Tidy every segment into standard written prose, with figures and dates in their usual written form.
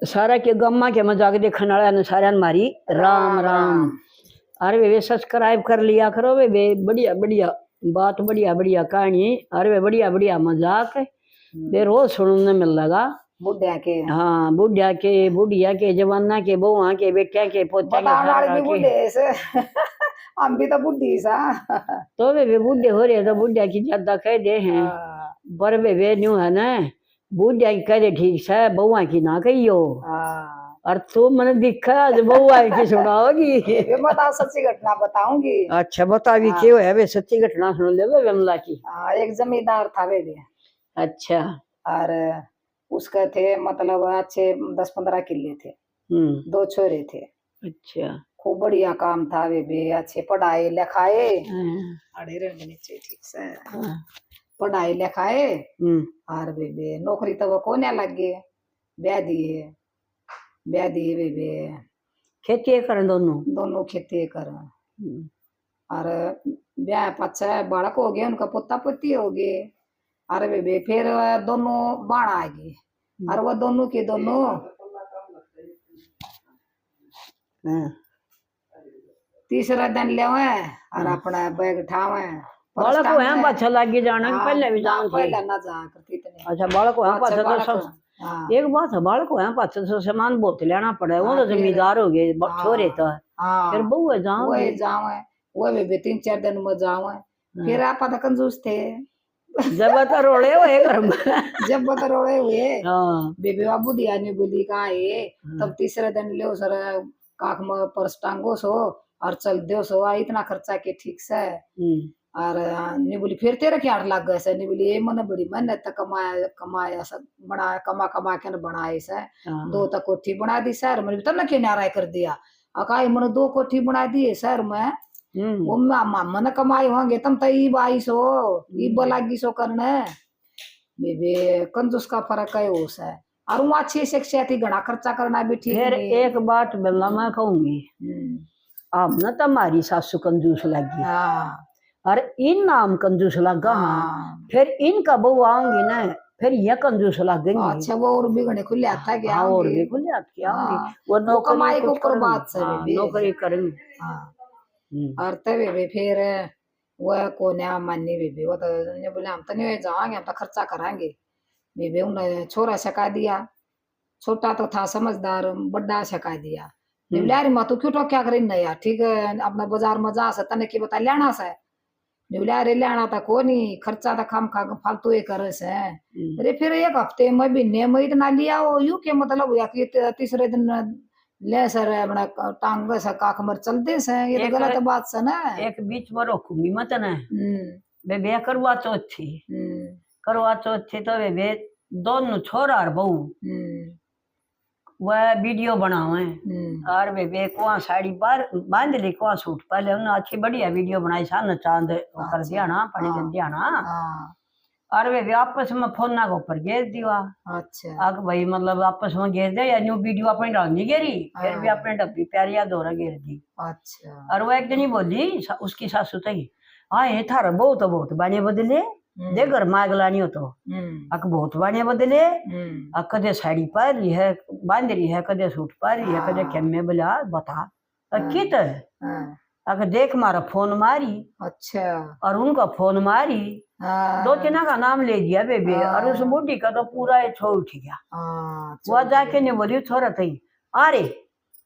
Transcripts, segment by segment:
सारा के गम्मा के मजाक देखने वाला ने सारा मारी राम राम। अरे वे सब्सक्राइब कर लिया करो वे बढ़िया बढ़िया बात, बढ़िया बढ़िया कहानी, अरे वे बढ़िया बढ़िया मजाक वे रोज सुनने मिल लगा। बुढ़िया के, हाँ बुढ़िया के, बुढ़िया के, जवाना के, बहुआ के, बेटिया के, पोत्या के हम भी तो बुढ़ी सा तो वे बुढ़े हो रहे तो बुढ़िया की ज्यादा कह दे हैं पर वे न्यू है ना बुढ़िया की कह दे ठीक है, बहुआ की ना कहियो। और तू मैंने दिखा आज बहुआ की सुनाओगी बताओ सच्ची घटना बताऊंगी। अच्छा बता भी क्यों है वे सच्ची घटना सुन ले विमला की। एक जमींदार था वे भी। अच्छा। और उसके थे मतलब अच्छे 10-15 किले थे, 2 छोरे थे। अच्छा। खूब बढ़िया काम था वे भी, अच्छे पढ़ाए लिखाए अड़े रहने नीचे ठीक से पढ़ाए लिखाए और वे भी नौकरी तो वो कोने लग गए, ब्याह दिए वे भी खेती कर दोनों खेती कर। और ब्याह पचा बालक हो गए, उनका पोता पोती हो गए। और वे भी फिर दोनों बाण आ गए और वो दोनों के दोनों तीसरा दिन ले और अपना बैग उठावे। बालक को यहाँ पाछा लागी जाना पहले भी जान पहले ना जा करती इतने। अच्छा बालक को यहाँ पाछा तो सब एक बात है, बालक को यहाँ पाछा तो सामान बहुत लेना पड़े, वो तो जमींदार हो गए छोरे तो फिर बहु जावे वो भी 3-4 दिन में जावे। फिर आप पता कंजूस थे जब बता रोड़े हुए घर में जब बता रोड़े हुए बेबी बाबू दिया ने बोली का है तब तीसरे दिन ले सर काख में पर्स टांगो सो और चल दो सो इतना खर्चा के ठीक से। और ने बोली फिर तेरा क्या लग गए से, ने बोली ये मैंने बड़ी मेहनत कमाया कमाया सब बनाया कमा कमा के बनाए से 2 तक कोठी बना दी सर। मैंने तब ना क्यों नाराय कर दिया अकाई मैंने 2 कोठी बना दी सर मैं वो मन कमाई होंगे तुम तो ई बाई सो ई बोलागी सो करने बेबे कंजूस का फर्क है उस है। और वो अच्छी शिक्षा थी घना खर्चा करना भी ठीक फिर एक बात बिल्ला मैं कहूंगी अब न तुम्हारी सासू कंजूस लगी और इन नाम कंजूस लगा फिर इनका बहू आऊंगी ना फिर ये कंजूस लगेंगे। अच्छा वो और भी घने खुले आता क्या और भी खुले आत क्या वो नौकरी को ऊपर बात से नौकरी करेंगे। और तब फिर वह को नया माननी बेबी वो तो ने बोले हम तो नहीं जाएंगे हम तो खर्चा कराएंगे। बेबी उन्हें छोरा सिखा दिया, छोटा तो था समझदार, बड़ा सिखा दिया। बोले माँ तू क्यों तो क्या करे नया ठीक है अपना बाजार में जा से तने की बता लेना से बोले अरे लेना था को नहीं खर्चा तो खाम खा फालतू ही करे से। अरे फिर एक हफ्ते में महीने में इतना लिया वो यू के मतलब या कि तीसरे दिन ले सर अपना टांग से काख मर चलते से ये तो गलत बात से ना। एक बीच में रोकूंगी मत ना बे करवा चौथ थी तो वे दोनों छोरा और बहू वह वीडियो बनावे और वे कुआ साड़ी बांध ली कुआ सूट पहले उन्हें अच्छी बढ़िया वीडियो बनाई सा चांद कर दिया ना पानी कर दिया ना और वे आपस में फोन ना के ऊपर घेर दिया। अच्छा आग भाई मतलब आपस में घेर दे या न्यू वीडियो अपनी डालनी घेरी फिर भी अपने डब्बी प्यारिया दोरा घेर दी। अच्छा और वो एक दिन ही बोली उसकी सासू तई हाँ ये थारा बहुत बाने बदले दे घर माग लानी हो तो अक बहुत बाने बदले कदे साड़ी पा रही है बांध रही है कदे सूट पा रही है कदे खेमे बोला बता कित अक देख मारा फोन मारी। अच्छा और उनका फोन मारी 2-3 का नाम ले दिया बेबे और उस बुढ़ी का तो पूरा छोड़ उठ गया। वो जाके ने बोली छोरा थी अरे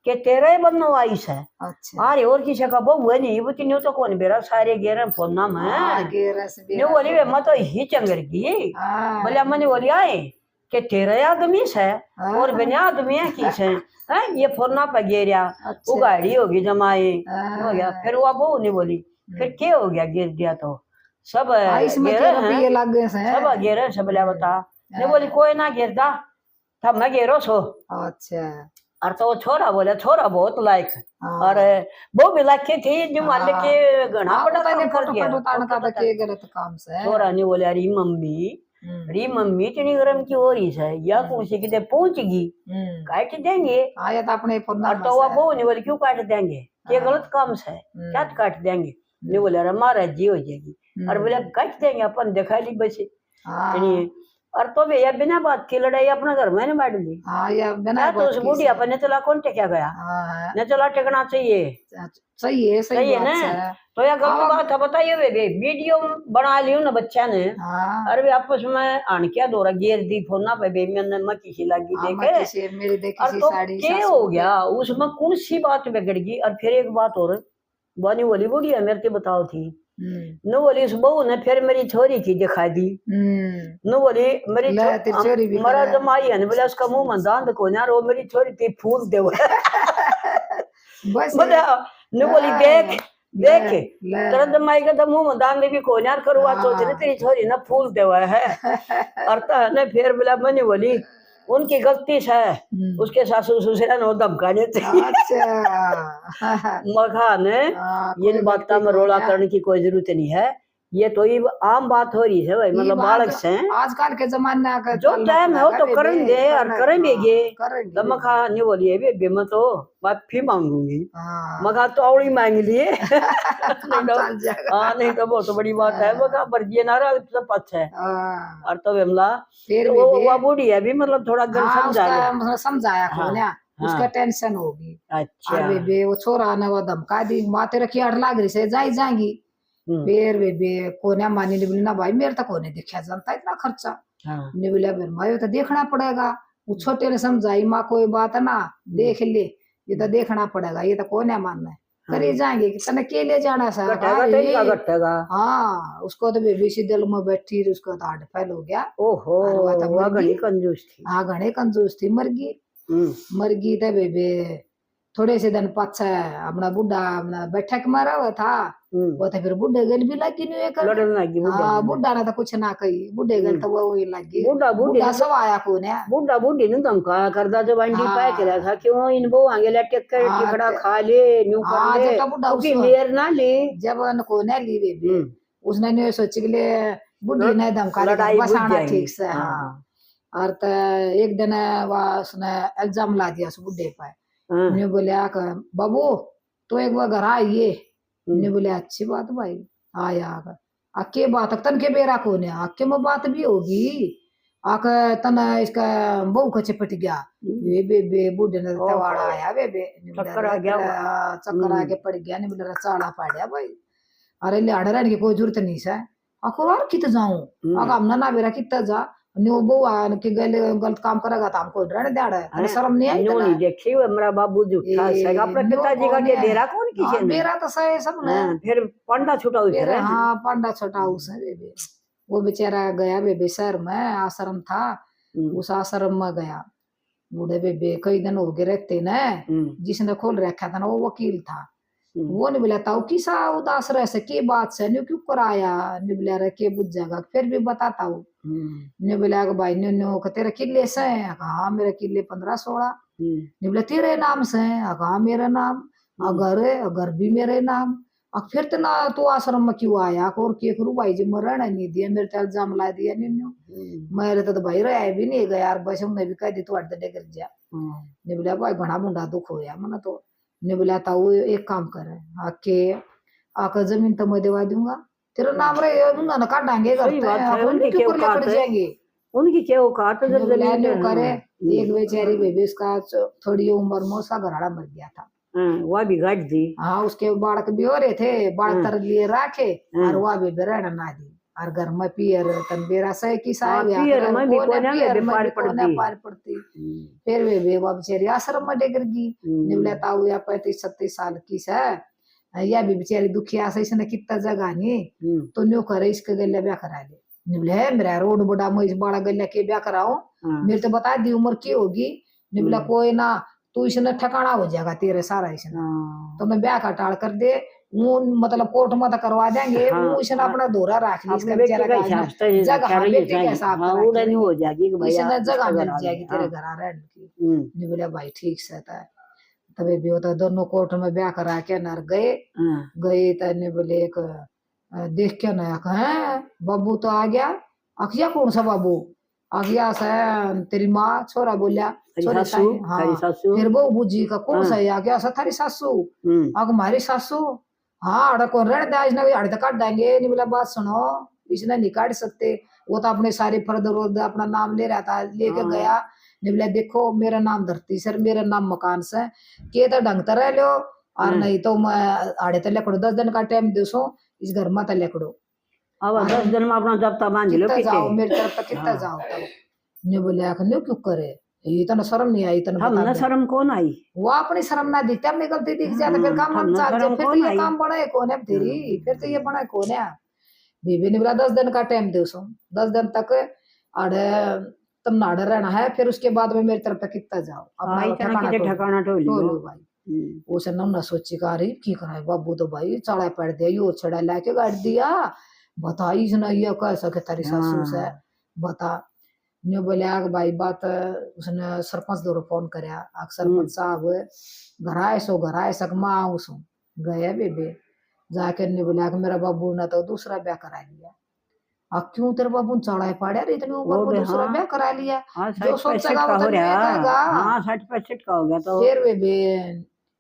के तेरा ही बनो आईस है। अच्छा अरे और किसी का बहु है नहीं वो तीनों तो कौन बेरा सारे गेर फोन नाम है न्यू बोली वे मत ही चंगर की बोले मैंने बोली आए के तेरा आदमी है और बिना आदमी है किस है ये फोन ना पे गेरिया वो गाड़ी होगी जमाए हो गया। फिर वो बहू ने बोली फिर क्या हो गया गिर दिया तो सब सब गेर सब लिया बता ने बोली कोई ना गिरता तब मैं गेरो सो। अच्छा और तो वो छोरा बोले छोरा बहुत लायक और वो भी लायक थी जो मान के घना बड़ा काम कर दिया। छोरा ने बोले अरे मम्मी इतनी गरम की हो रही है या कौन सी कितने पहुंचगी काट देंगे आया तो अपने तो वो बहू ने बोले क्यों काट देंगे ये गलत काम है क्या काट देंगे ने बोले अरे महाराज जी हो जाएगी और बोले काट देंगे अपन दिखा ली बस और तो भैया बिना बात की लड़ाई अपना घर में नहीं बैठ ली। हाँ या बिना तो उस बुढ़िया पर ने चला कौन टेका गया, हाँ ने चला टेकना चाहिए। सही है, सही है ना। तो यह गलत बात है, बताइए वे वीडियो बना लियो ना बच्चा ने। हाँ अरे आपस में आन क्या दौरा गेर दी फोना पे बेबी ने मक्की सी लगी देखे। मेरी देखी और सी तो साड़ी क्या हो गया उसमें, कौन सी बात बिगड़ गई। और फिर एक बात और बनी बोली बुढ़िया मेरे को बताओ थी न बोली उस बहू ने फिर मेरी छोरी की दिखा दी। न बोली मेरी छोरी भी मरा जमाई है, बोले उसका मुंह में दांत को ना, वो मेरी छोरी थी फूल दे बस बोले न बोली देख देख तेरा जमाई का तो मुंह में दांत भी को यार करुआ सोच रही तेरी छोरी ना फूल देवा है। और तो ने फिर बोला मैंने बोली उनकी गलती से उसके सासू ससुर ने धमकाने थे। मखा ने इन बातों में रोला करने की कोई जरूरत नहीं है, ये तो ये आम बात हो रही है भाई, मतलब बालक से आजकल के जमाने का जो टाइम है वो तो करेंगे और करेंगे। तो मखा नहीं बोलिए बे मैं तो माफी मांगूंगी। मखा तो औड़ी मांग लिए। हाँ नहीं तो बहुत बड़ी बात है, मखा पर ये नारा तो पक्ष है। और तो हमला वो बूढ़ी है भी मतलब थोड़ा समझाया खोना उसका टेंशन होगी। अच्छा बेबे वो छोरा ने वो धमका दी माते रखी अड़ लाग रही से जाई जाएंगी। फिर बेबे कोने मानी ने बोली ना भाई मेरे तक कोने देखा जानता इतना खर्चा। ने बोला भाई तो देखना पड़ेगा। वो छोटे ने समझाई माँ कोई बात है ना देख ले, ये तो देखना पड़ेगा, ये तो कोने मानना है करे जाएंगे कि तने के ले जाना सा। हाँ उसको तो बेबी सी दिल में बैठी उसका तो हार्ट फेल हो गया। ओहो घनी कंजूस थी। हाँ घने कंजूस थी, मर गई तो बेबे थोड़े से दिन पाछे अपना बुढ़ा अपना बैठक में रहा था। वो तो फिर बुढ़े गल भी लगी नहीं। हाँ बुढ़ा ने तो कुछ ना कही, बुढ़े गल तो वो ही लगी। बुढ़ा सब आया कौन है, बुढ़ा बुढ़ी ने धमकाया करदा जब अंडी पाए करा था क्यों इन बो आगे लटक कर टिकड़ा खा ले न्यू कर ले क्योंकि मेर ना ले जब को ने ली बेबी उसने नहीं सोच के ले बुढ़ी ने धमका बसाना ठीक से। हाँ और तो एक दिन उसने इल्जाम ला दिया उस बुढ़े पे। ने बोलिया बाबू तो एक बार घर आइए। ने बोले अच्छी बात भाई आया आके बात तन के बेरा को ने आके में बात भी होगी आक तन इसका बहू को चिपट गया। वे बेबे बुढ़े ने तवाड़ा आया बेबे चक्कर आ के पड़ गया। ने बोले चाड़ा पाड़िया भाई अरे लाड़ रहने की कोई जरूरत नहीं है आको यार कित जाऊं आका हमने ना बेरा कित जा न्यू बहू आन के गलत काम करेगा तो हमको रहने दे रहा है। अरे शर्म नहीं आई नहीं देखी है मेरा बाबू झूठा है अपने पिताजी का के डेरा कौन की मेरा तो सही सब ने फिर पांडा छोटा उसे। हाँ पांडा छोटा उसे बेबे वो बेचारा गया बेबे शहर में आश्रम था उस आश्रम में गया। बूढ़े बेबे कई दिन हो गए रहते न जिसने खोल रखा था ना वो वकील था। वो नहीं बोला था किसा उदास रह से के बात से क्यों कराया नहीं बोला रे के बुझ जाएगा फिर भी बताता हूँ। ने बोला भाई नो तेरे किले से हाँ मेरे किले 15-16। ने बोला तेरे नाम से हाँ मेरा नाम घर भी मेरे नाम फिर तो ना तू आश्रम में क्यों आया और के करू भाई जी मैं रहने नहीं दिया मेरे तो इल्जाम ला दिया नहीं मेरे तो भाई रहा भी नहीं गया यार बस उन्हें भी कह दी तू अड्डे कर जा। ने बोला भाई घना मुंडा दुख होया मैंने तो। ने बोला था वो एक काम करे आके आकर जमीन तो मैं दिवा दूंगा तेरा नाम रहे ना काटांगे जाएंगे उनकी क्या औकात करे। एक बेचारी बेबी उसका थोड़ी उम्र में उसका घराड़ा मर गया था। वह भी गाड़ दी। हाँ उसके बालक भी हो रहे थे बालक तर लिए रखे और वह भी रहना ना दी और घर में पियर तन बेरा सही की पार पड़ती। फिर वे बेवा बेचारी आश्रम में डेगर गी निवलता हुआ 35-37 साल की से या भी बेचारी दुखिया से इसने कितना जगह नहीं तो न्यू करे इसके गले ब्याह करा ले निवले मेरा रोड बड़ा मैं इस बड़ा गले के ब्याह कराऊं मेरे तो बता दी उम्र की होगी। निवला कोई ना तू इसने ठिकाना हो जाएगा तेरे सारा इसने तो मैं ब्याह का टाल कर दे वो मतलब कोर्ट में तो करवा देंगे वो इसने अपना धोरा रख ली इसका बेचारा जगह बेटी के साथ हो जाएगी इसने जगह मिल जाएगी तेरे घर आ रहने की। नहीं बोला भाई ठीक से तभी भी होता दोनों कोर्ट में ब्याह करा के नर गए तो बोले एक देख के ना है बाबू तो आ गया अखिया कौन सा बाबू आ गया से तेरी माँ छोरा बोलिया फिर वो बुझी का कौन सा आ गया थारी सासू अग हमारी सासू हाँ अड़ को रण दाज ने अड़ तो काट देंगे नहीं बोला बात सुनो इसने नहीं काट सकते वो तो अपने सारे फर्द वर्द अपना नाम ले रहा था, लेके हाँ। गया। ने बोला देखो मेरा नाम धरती सर, मेरा नाम मकान से, के तो ढंग तरह लो, और नहीं तो मैं आड़े तले करो 10 दिन का टाइम दो सो, इस घर में तले करो। अब 10 दिन में अपना जब तक बांध लो कितना पीछे। जाओ मेरी तरफ तक कितना हाँ। जाओ तब। ने बोले न्यू क्यों करे, इतना शर्म नहीं आई, इतना हम बता न दे। शर्म कौन आई। वो अपनी शर्म ना दिखती, अपनी गलती दिख जाए तो फिर काम हम हम न चाल शर्म फिर तो कौन ये आई। काम बड़ा है कौन है तेरी, फिर तो ये बड़ा है कौन है। बीबी ने बोला 10 दिन का टाइम दो सो, 10 दिन तक आड़े तुम नाड़े रहना है, फिर उसके बाद में मेरी तरफ तक कितना जाओ अपना ठिकाना टोलो भाई। उसे न सोची का रही की करा बाबू, तो भाई चढ़ा पड़ दिया, यो छड़ा लाके गाड़ दिया, बता इसने ये कैसा के तारी सासू से बता। ने बोले आग भाई बात, उसने सरपंच दो फोन करया, आग सरपंच साहब घर आए सक मां आऊं सो, गया बेबे जाके ने बोले आग मेरा बाबू ने तो दूसरा ब्याह करा लिया। क्यों तेरे बाबू चढ़ाई पड़ा रे इतनी उम्र में दूसरा ब्याह करा लिया, जो सोचेगा वो तो नहीं कहेगा। 60-65 का हो गया तो फिर बेबे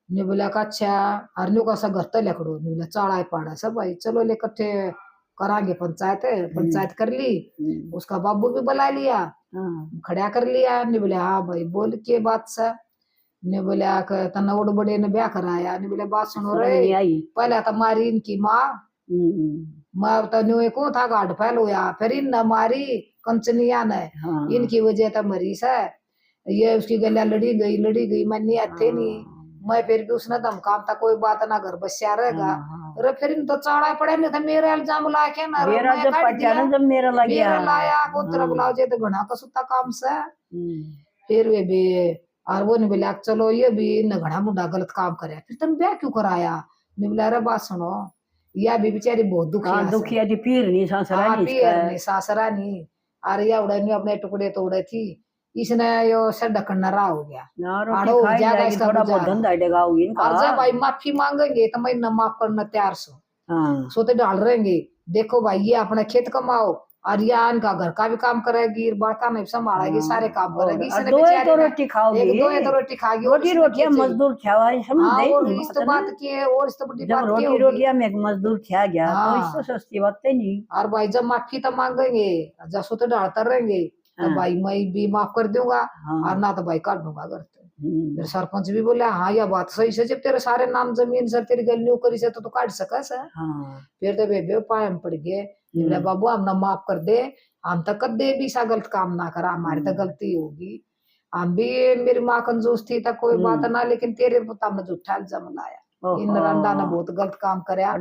ने बोला अच्छा हरन्यू का सा घर तो लकड़ो, ने बोला चढ़ाई पड़ा सब भाई चलो ले इकट्ठे करांगे पंचायत, पंचायत कर ली, उसका बाबू भी बुला लिया, खड़ा कर लिया। ने बोले हाँ भाई बोल के बात से, ने बोले तना उड़ बड़े ने ब्याह कराया। ने बोले बात सुनो रे, पहले तो मारी इनकी माँ, माँ तनु को था गाढ़ फैल होया, फिर इन न मारी कंचनिया ने, इनकी वजह तो मरी से, ये उसकी गलिया लड़ी गई मैं नहीं आते नहीं, मैं फिर भी उसने धमका था कोई बात ना घर बस्या रहेगा। अरे फिर इन तो चाड़ा पड़े नहीं था मेरे इल्जाम ला के ना, मेरा जब पटा ना जब मेरा लग गया मेरा लाया को तेरा बुलाओ जे तो घना का सुता काम से। फिर वे भी और वो ने बोला चलो ये भी न घना मुंडा गलत काम करे, फिर तुम ब्याह क्यों कराया। ने बोला अरे बात सुनो, या भी बेचारी बहुत दुखिया थी, पीर नहीं सासरा नहीं, अरे या उड़े अपने टुकड़े तोड़े थी, इसने यो सर ढकना हो गया, आड़ो हो जाएगा इसका थोड़ा बहुत धंधा देगा और जब भाई माफी मांगेंगे तो मैं न माफ करना तैयार सोते डाल रहेंगे। देखो भाई ये अपना खेत कमाओ और ये इनका घर का भी काम करेगी, बड़का नहीं संभालेगी, सारे काम करेगी, इसने बेचारी तो रोटी खाओगी, दो तो रोटी खाएगी, रोटियां मजदूर खियावाई और इस तो बात की है, और इस तो बड़ी बात की रोटी रोटियां में मजदूर खिया गया तो इससे सस्ती बात नहीं। और भाई जब माफी तो मांगेंगे जब सोते डालते रहेंगे तो भाई मैं भी माफ कर दूंगा और ना तो भाई काट दूंगा घर से। फिर सरपंच भी बोला हाँ यह बात सही से, जब तेरे सारे नाम जमीन सर तेरी गलियों करी से तो काट सका सर। फिर तो बेबे पाए में पड़ गए, बोला बाबू हम ना माफ कर दे, हम तो कदे भी सा गलत काम ना करा, हमारी तो गलती होगी, हम भी मेरी माँ कंजूस थी तो कोई बात ना, लेकिन तेरे पुता में झूठा इल्जाम लाया, इन रंडा ने बहुत गलत काम करया।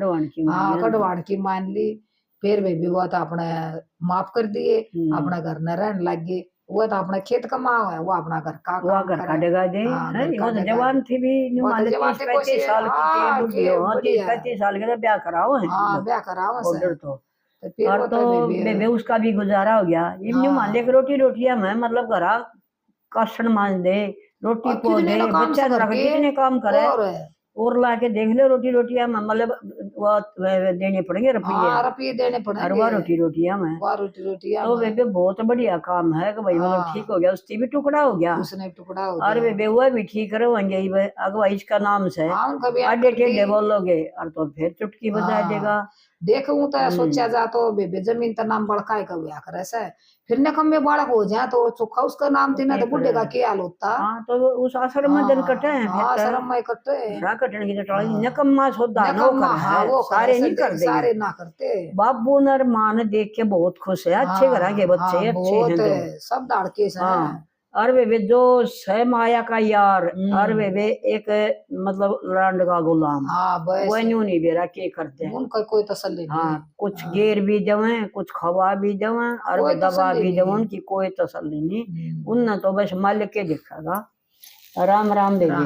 हाँ कड़वाण की मान ली। फिर बेबी वो तो अपने माफ कर दिए, अपना घर न रहने लग गए, वो तो अपना खेत कमाओ है, वो अपना घर का काटेगा दे। वो तो जवान थी भी 35 साल की, 35 साल के ब्याह कराओ है, ब्याह कराओ और तो बेबे उसका भी गुजारा हो गया। इन मान ले रोटियां में मतलब घरा काशन मान दे, रोटी पो दे, बच्चा कितने काम करे और ला के देख लो रोटियां में मतलब देने पड़ेंगे रुपये देने पड़ेंगे रोटियां में, तो बेबे बहुत बढ़िया काम है कि भाई मतलब ठीक हो गया, उसकी भी टुकड़ा हो गया, उसने टुकड़ा हो और बेबे हुआ भी ठीक करवाएंगे अगवा इसका नाम से आडे टेढ़े बोलोगे और तो फिर चुटकी बजा देगा। देखूं तो सोचा जा तो बेबे जमीन का नाम बड़का है कभी आकर से, फिर न कम में बालक हो जाए तो चोखा उसका नाम थी ना तो बुढ़े का क्या हाल होता। तो उस आश्रम में दिन कटे हैं, आश्रम में कटे कटने की तो नकम्मा सोदा सारे नहीं करते, सारे ना करते। बाबू नर मान देख के बहुत खुश है, अच्छे घर के बच्चे अच्छे हैं सब डाड़के से। और वे जो सह माया का यार, और वे एक मतलब लांड का गुलाम, वो नहीं बेरा के करते हैं उनका कोई तसल्ली नहीं। कुछ गेर भी जवे, कुछ खवा भी जवे और दबा भी जवे, उनकी कोई तसल्ली नहीं, उन तो बस मालिक के दिखागा। राम राम बेबी।